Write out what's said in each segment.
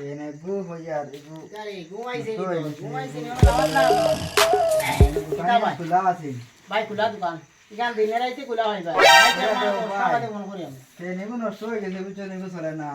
এনে গু হইয়ার এগু আরে ঘুমাইছে না দোকান খোলা আছে ভাই খোলা দোকান এখান দিনে রাইতে খোলা হয় ভাই টাকাতে ফোন করি আমি এনে গু নষ্ট হয়ে গেছে বুঝছো এগু চলে না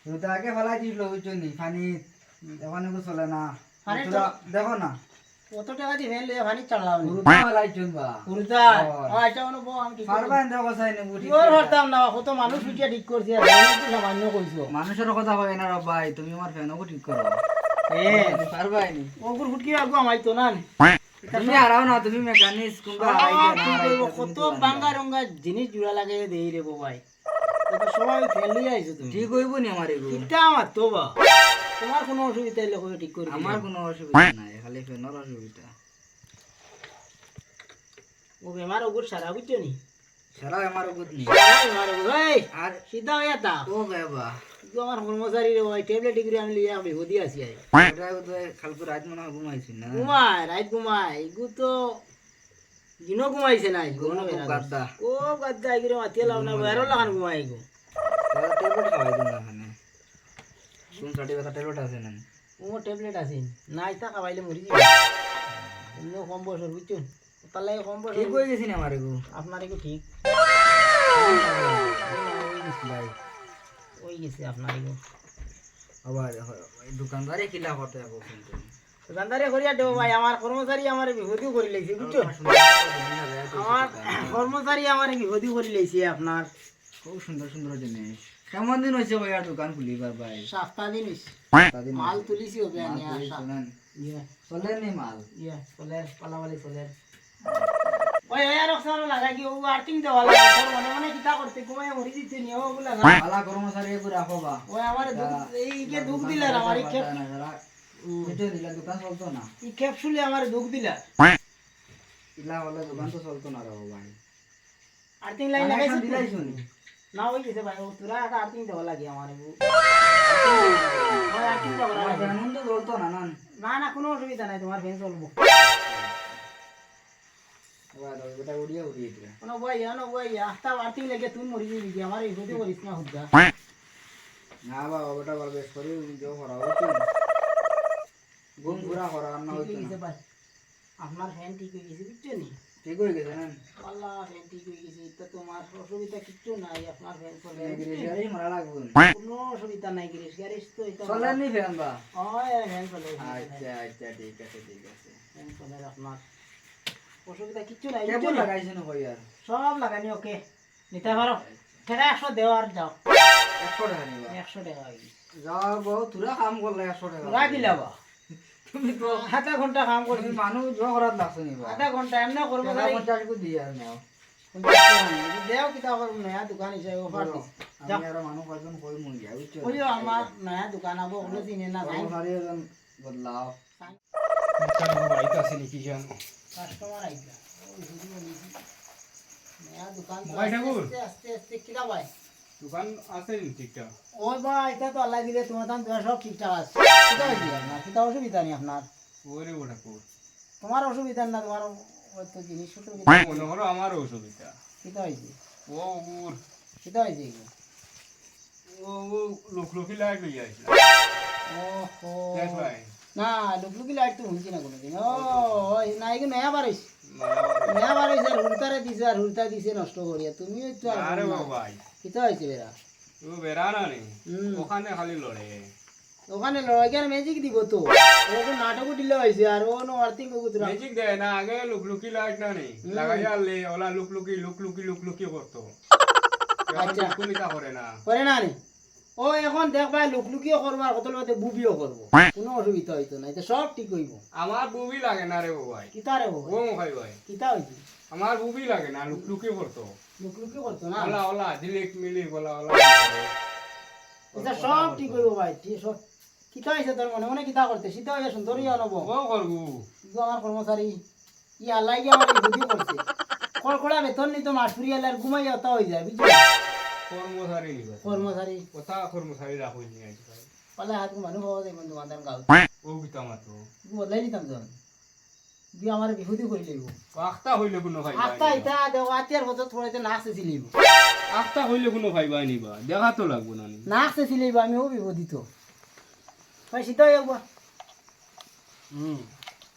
তো আগে ফেলাই দিল বুঝছো নি পানি এখন এগু চলে না দেখো না কত টাকা দিয়ে ফেল লইয়া পানি চালাও নি পুরুতা ফেলাই চুনবা পুরুতা আচ্ছা অনু আমি ঠিক পারবা এন্ড কথা এনে বুঝি তোর হরতাম না কত মানুষ উঠিয়া ঠিক করছে আর তুমি সামান্য কইছো মানুষের কথা হয় না রে ভাই তুমি আমার ফ্যানও ঠিক করো পারবা নি ওগুর ফুটকি আগু আমাইতো না তুমি হারাও না তুমি মেকানিক্স কোনবা কত বাঙ্গা রঙ্গা জিনিস জুড়া লাগে দেই রে ভাই তো সবাই ফেল লইয়া আইছো তুমি ঠিক হইব নি আমার এগু এটা আমার তো বা তোমার কোনো অসুবিধা হইলে কই ঠিক করে আমার কোনো অসুবিধা নাই খালি ফ্যানের অসুবিধা ও বেমার ওগুর সারা বুঝছো নি সারা আমার উগুত নি বেমার ওগুর এই আর সিধা হইয়া তা ও বাবা তো আমার কর্মচারী রে ভাই ট্যাবলেট ডিগ্রি আমি লিয়া বিহদি আছি আই এটা তো কালকে রাত মনে হয় ঘুমাইছি না ঘুমায় রাত ঘুমায় এগু তো দিনও ঘুমাইছে না কোনো গাদ্দা ও গাদ্দা এগুলো মাতিয়ে লাভ না বাইরেও লাগান ঘুমায় এগু ট্যাবলেট খাওয়াই দিন না এখানে শুন সাটি ব্যথা ট্যাবলেট আছে না ও ট্যাবলেট আছে না ইতা খাওয়াইলে মরি যাবে অন্য কম বয়সের বুঝছো তার লাগে কম বয়স ঠিক হয়ে গেছি না আমার এগু আপনার এগু ঠিক ভাই ওই গেছে আপনার এগু আবার দোকানদারে কিলা করতে যাবো কিন্তু দোকানদারে করিয়া দেবো ভাই আমার কর্মচারী আমার বিপদিও করে লাইছে বুঝছো আমার কর্মচারী আমার বিপদিও করে লাইছে আপনার খুব সুন্দর সুন্দর জিনিস কেমন দিন হয়েছে ভাই আর দোকান খুলিবার ভাই সপ্তাহ দিনিস তাদিন মাল তুলিছি হবে শুনেন ইয়ে চলেন নি মাল ইয়ে সোলের পালাবালি সোলের ওই আর অক্সর লাগা কি ও আর্টিং দেওয়া লাগা তোর মনে মনে কিতা করতে ঘুমায় মরি দিতে নি ও বলা না পালা কর্মচারী একটু রাখো বা ওই আমার দুধ এই কে দুধ দিলা আমার এই খেপ এটা দিলা দোকান চলতো না এই ক্যাপসুলে আমার দুধ দিলা ইলা হলে দোকান তো চলতো না রে ভাই আর্টিং লাইন লাগাইছ দিলাই শুনি না ওই গেছে ভাই ও তোরা একটা আর্টিং দেওয়া লাগে আমার বউ ওই আর্টিং দেওয়া লাগে ফ্যান তো চলতো না না না না কোনো অসুবিধা নাই তোমার ফ্যান চলবো এটা উড়িয়ে উড়িয়ে দিলা কোনো ভাই আস্তা আর্টিং লাগে তুই মরি যাবি আমার এই গতি করিস না হুদা না বাবা ওটা বল বেশ করে যে করা হচ্ছে ঘুম পুরা করা না ঠিক হইতো হয়ে গেছে না ভাই আপনার ফ্যান ঠিক হয়ে গেছে বুঝছো নি ঠিক হয়ে গেছে না আল্লাহ ফ্যান ঠিক হয়ে গেছে তো তোমার অসুবিধা কিচ্ছু নাই আপনার ফ্যান চলে গাড়ি মারা লাগবে কোনো অসুবিধা নাই গিরিশ গাড়িশ তো এটা চলেন নি ফ্যান বা হয় ফ্যান চলে আচ্ছা আচ্ছা ঠিক আছে ফ্যান চলে আপনার অসুবিধা কিচ্ছু নাই কেবল বুঝছো নি? লাগাইছেন ভাই আর সব লাগানি ওকে নিতে পারো টাকা 100 দেওয়া আর যাও 100 টাকা নিবা 100 টাকা হয়ে গেছে যাও বউ তুরা কাম করলে 100 টাকা তোরা কি লাবা তুমি তো আধা ঘন্টা কাম করবি তুমি মানুষ জো করাত লাগছ নিবা আধা ঘন্টা এমনি করবো টাকা 50 কো দিয়া নাও দেও কিতা করবো নয়া দোকান হিসাবে অফার দিস আমি আর মানুষ কয়জন কই মুই গিয়া বুঝছো ওই আমার নয়া দোকান আবো ওগুলো চিনে না যাই কর্মচারী এজন বদলাও কাস্টমার আইলা নয়া দোকান তো ভাই ঠাকুর। আস্তে আস্তে কিতা ভাই দোকান আছে নি ঠিকঠাক ওই ভাই এটা তো আল্লাহ দিলে তোমার দাম তোমার সব ঠিকঠাক আছে কিতা হয়েছে আপনার কিতা অসুবিধা নেই আপনার ওরে ও ঠাকুর তোমার অসুবিধা না তোমার ওই তো জিনিসপত্র মনে করো আমার অসুবিধা কিতা হয়েছে ও ওর কিতা হয়েছে ও লোকলোকি লাইট লই আইছিল ওহো দেখ ভাই না লুকলুকি লাইট তো শুনছি না কোনোদিন ও না এগুলো নয়া বাড়িস মারা নয়া বাড়িস আর হুড়তারে দিছে আর হুড়তা দিছে নষ্ট করিয়া তুমিও তো আর আরে না। ভাই কিতা হয়েছে বেরা ও বেরানা নি হুম। ওখানে খালি লড়ে ওখানে লড়াইকার ম্যাজিক দিব তো ওকে নাটকও দিলে হয়েছে আর ও নো আর্থিং কুকুরা ম্যাজিক দেয় না আগে লুকলুকি লাইট না নেই লাগাইয়া আনলে ওলা লুকলুকি করতো আচ্ছা। কুলিটা করে না করে না নি ও এখন দেখ ভাই লুকলুকিও করবো আর কত লোকে বুবিও করবো কোনো অসুবিধা হইতো না এটা সব ঠিক হইব আমার বুবি লাগে না রে ভাই কিতা রে ও খাই ভাই কিতা হইছে আমার বুবি লাগে না লুকলুকি করতো লুকলুকি করতো না ওলা ওলা ঝিলিক মিলি বলা ওলা এটা সব ঠিক হইব ভাই ঠিক সব কিতা হইছে তোর মনে মনে কিতা করতে সিধা হইয়া সুন্দরই আনবো ও করবো কিন্তু আমার কর্মচারী ই আল্লাহ গিয়ে আমার বুদ্ধি করছে কড়কড়া বেতন নিত মাসুরি আল্লাহর ঘুমাই অতা হয়ে যায় বুঝছো কর্মচারী নিবা কর্মচারী কথা কর্মচারী রাখুই নি আজ ভাই পালে হাত মানুষ হওয়া যায় বন্ধু বান্ধব গাও ও কিতা মাত্র বদলাই দিতাম যখন দিয়ে আমার বিহুতি করে লইব আখতা হইলে কোনো ভাই আস্তা ইতা দেও আতিয়ার বছর থোড়াতে নাচতে ছিলিব আখতা হইলে কোনো ভাই বাই নিবা দেখা তো লাগবো না নি নাচতে ছিলিব আমি ও বিপদিত ভাই শীতল হইব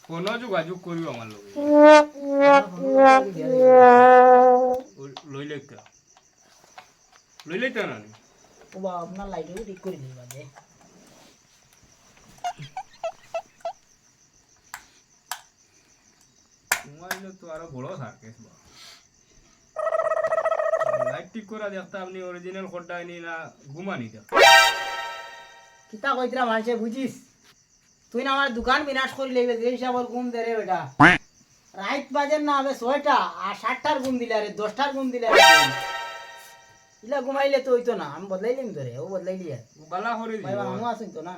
ফোনো যোগাযোগ করিও আমার লগে লইলে তো না ও বাবা আপনার লাইটও ঠিক করে দিই বাদে মোবাইল তো আরো বড় থাকে লাইট ঠিক করা দেখতে আপনি অরিজিনাল কোডটা নি না ঘুমানি দেখ কিতা কইতরা মানুষে বুঝিস তুই না আমার দোকান বিনাশ করে লইবে যে হিসাবর ঘুম দে রে বেটা রাত বাজে না হবে 6টা আর 7টার ঘুম দিলে আরে 10টার ঘুম দিলে ইলা ঘুমাইলে তো হইতো না আমি বদলাইলিম ধরে ও বদলাইলি বালা করে ভাই দিও আমি আসুন তো না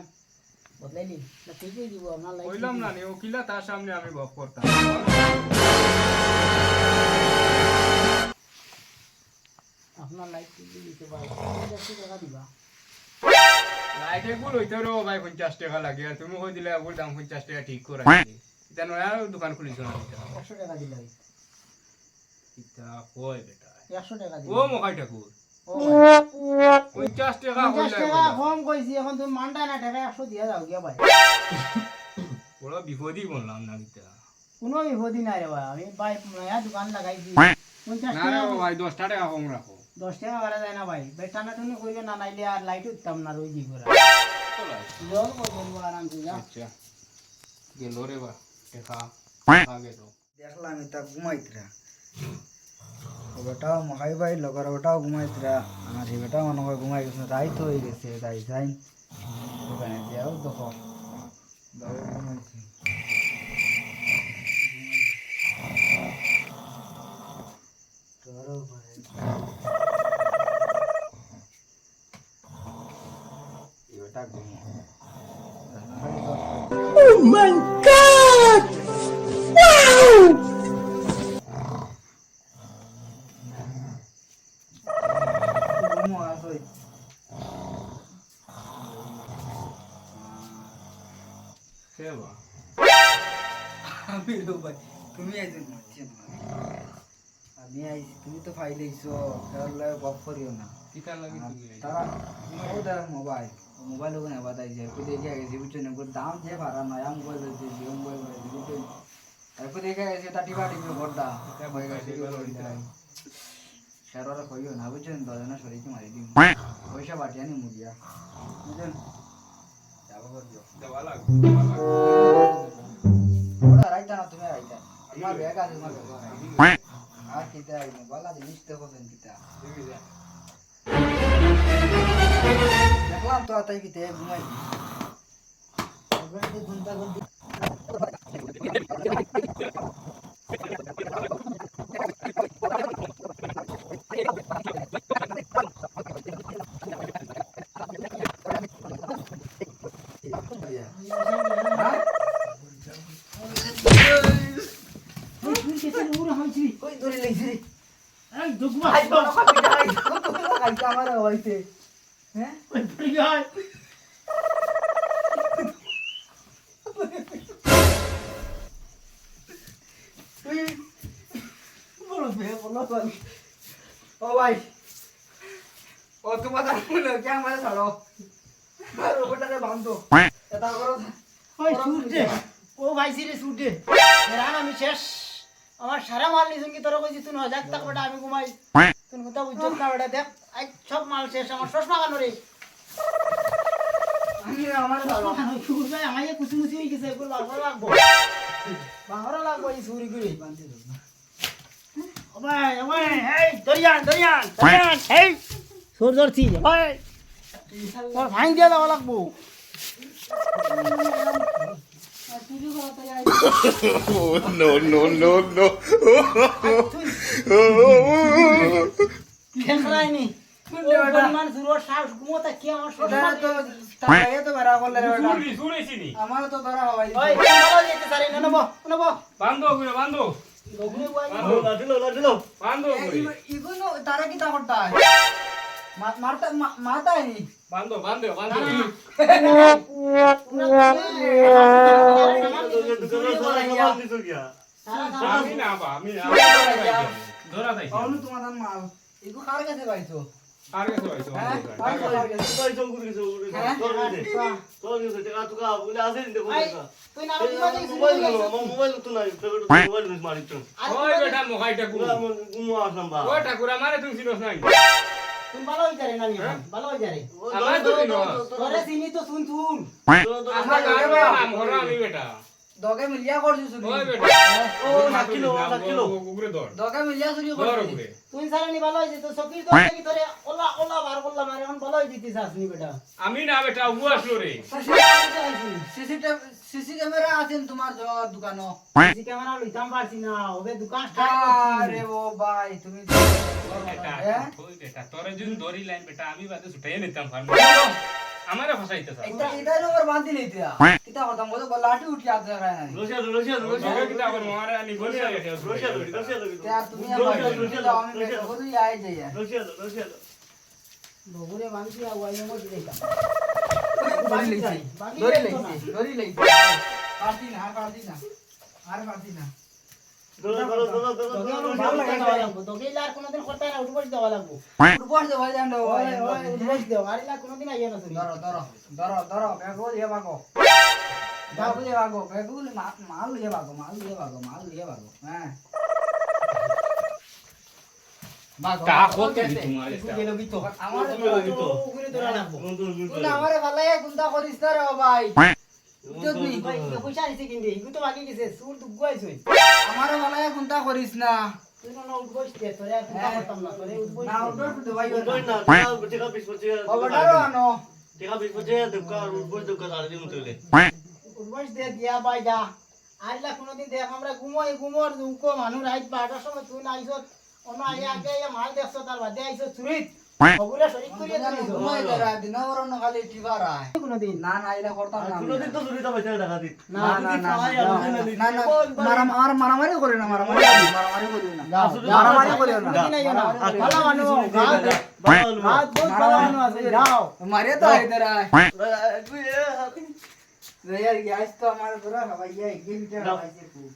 বদলাইলি না ঠিকই দিব আপনার লাইট কইলাম না নি ও কিলা তার সামনে আমি গপ করতাম আপনার লাইট ঠিকই দিতে পারো 50 টাকা দিবা লাইট একবার হইতে রো ভাই 50 টাকা লাগে আর তুমি কই দিলে একবার দাম 50 টাকা ঠিক করে এটা নয়া দোকান খুলিছ না 100 টাকা দিলে এটা কই বেটা 100 টাকা ও দিবা মকাই ঠাকুর ও 50 টাকা 50 হইলা টাকা কম কইছি এখন তুমি মানটা না টাকা 100 দিয়া দাও গিয়া ভাই বড় বিপদই বললাম না এটা কোনো বিপদই নাই রে ভাই আমি ভাই নয়া দোকান লাগাইছি 50 না টাকা রে ভাই 10 টাকা কম রাখো 10 টাকা বাড়া যায় না ভাই বেটানা তুমি কইবে না নাইলে আর লাইট উঠতাম না রই দিবরা চলাই জল কো বলবো আরাম করে যা আচ্ছা গেল রে বা দেখা আগে তো দেখলাম এটা ঘুমাইতরা ও বেটাও মহাই ভাই লগর বেটাও ঘুমাইতরা আর এই বেটাও মনে হয় ঘুমাই গেছে রাইত হয়ে গেছে তাই যাই দোকানে যাও দেখো দাও ঘুমাইছি তোরও ঘরে এই বেটা ঘুমো ঘুমো আসই কে বা আমি লো ভাই তুমি আইছো মারছি না আমি আইছি তুমি তো ফাইলেইছো তাহলে গপ করিও না কিটা লাগি তুমি তারা ওদের মোবাইল মোবাইল ওখানে বাতাই যায় কোথায় দেখে গেছে বুঝছো না দাম যে ভাড়া নয় আমি মোবাইল দিয়েছি জিও মোবাইল দিয়েছি বুঝছো তারপর দেখে গেছে তা টিপা টিপি ভরটা হয়ে গেছে সেরোরা কইও না বুঝছেন দজনা শরীরকে মারি দিন পয়সা বাটিয়া নি মুগিয়া বুঝছেন যাবো করছো দেওয়া লাগবে ওটা রাইতা না তুমি রাইতা আমার ব্যাগ আছে তোমার ব্যাগ আর কিতা আইনি বলা জিনিস তো করবেন কিতা দেখলাম তো তাই কিতে ঘুমাই ঘন্টা ঘন্টি কই ধরে লেগেছি এই দুগমা আই বড় কপিটা আই আই ক্যামেরা হইছে হ্যাঁ ওই পড়ি যায় বলো বে বলো বল ও ভাই ও তোমার মনে ক্যামেরা ছাড়ো আর ওটারে বাঁধো এটা করো ওই ছুটে ও ভাইছি রে ছুটে রান আমি শেষ আমার সারা মাল নিছুন কি তোরা কইছি তুই 1000 টাকা বেটা আমি ঘুমাই তুই কথা বুঝছ না বেটা দেখ আই সব মাল শেষ আমার চশমা কানো রে আমি আমার ছাড়ো কানো ছুট ভাই আমায় কুচি কুচি হই গেছে এগুলো বাহরা লাগবো বাহরা লাগবো এই ছুরি করে বাঁধতে দাও না ও ভাই এই দরিয়ান এই সর ধরছি ভাই তোর ভাই দিয়া দেওয়া লাগবো No, no, no, no. খেলরাইনি পরিমাণ জুরো সাহস ঘুমোতা কি আমার ওটা চশমা তো তাই তো বেরা করলে রে বেটা সুরি সুরি চিনি আমার তো ধরা হবাই ওই ভালো যেতে পারি না নেবো বান্ধো করে বান্ধো গগুনি বই বান্ধো করে ইগুনো তারা কি তা করতা মারতা মারতা নি বান্ধো বান্ধো বান্ধো আমি না বা আমি ধরা যাই অনু তোমার মাল ইগু কার কাছে পাইছো আর কিছু হইতো হ্যাঁ? তুই না দিবা দিস ওই বেটা মোবাইলটা কু ওই ঠাকুর আমারে তুমি চিনোস নাই তুই ভালো হই যারে না ভালো হই যারে আমার তো চিনোস তোরে চিনি তো শুন শুন আমার গাড়ি নাম হলো আমি বেটা দগে মিলিয়া করছিস ওই চুরি বেটা উগরে ধর দগে মিলিয়া চুরি ধর করছিস উগরে তুই সারানি ভালো হই তো সকির তো দেখি তোরে ওলা ওলা বার করলাম আর এখন ভালো হই দিতিস আসনি বেটা আমি না বেটা উ আসলো রে সিসি ক্যামেরা আছেন তোমার দোকানো সিসি ক্যামেরা লইতাম পারছি না ওবে দোকান স্টার্ট আরে ও ভাই তুমি বেটা হ্যাঁ? ওই বেটা তোরে যদি ধরি লাইন বেটা আমি বাদে ছুটাই নিতাম ফার্ম আমারে ফাসাইতে স্যার এটা নম্বর বাঁধি লইতে কিতা কথা বলো লাঠি উঠি আতে রায় না তোরে কিটা আবার মারে আনি বলে তুমি আমি বলি আই যাই বগুরে বানছি আর ওয়াই মো দিলাম ধরি লইছি পারতি না আর পারতি না তোকে ভালো লাগে দেওয়া লাগবো তোকে আর কোনোদিন করতে না উঠবস দেওয়া লাগবো উপর দে ভাই জানো ওই উঠবস দেও আর ইলা কোনোদিন আইয়া না তুমি ধরো বেগুল ইয়ে বাগো বেগুল মাল ইয়ে বাগো হ্যাঁ বাগো কা হতে তোমার একটু গেল কি তো আমার তো উগুরে ধরা লাগবো তুই আমারে ভালাই গুন্ডা করিস না রে ভাই যদি ভাই পয়সা আইছে কিনবে ইগু তো বাকি গেছে সুর দুগু আইছে আমারে ভালাই গুন্ডা করিস না তুই না উঠবস দে তোরে আর চিন্তা করতাম না তোরে উঠবস না উঠবস দে ভাই না ওটারও আনো উঠবস দে দিয়া বাই যা আইলা কোনোদিন দেখ আমরা ঘুমোর দুকো মানুষ রাইত 12টার সময় তুই না আইছত অন্য আইয়া আগে আইয়া মাল দেখছ তার বাদে আইছত চুরিত বগুরে শরীর করিয়া দিছ ঘুমাই ধরা দিন বরণ খালি টিবার আয় কোনোদিন না না এটা করতাম না আমি। না মারামারি করি না মারামারি করি না মারামারি করিও না ভালো মানুষ হাত বহুত ভালো মানুষ আছে যাও মারিয়া তো ইধর আয় রে यार গ্যাস তো আমার পুরা ভাইয়া 1 লিটার খাইছে খুব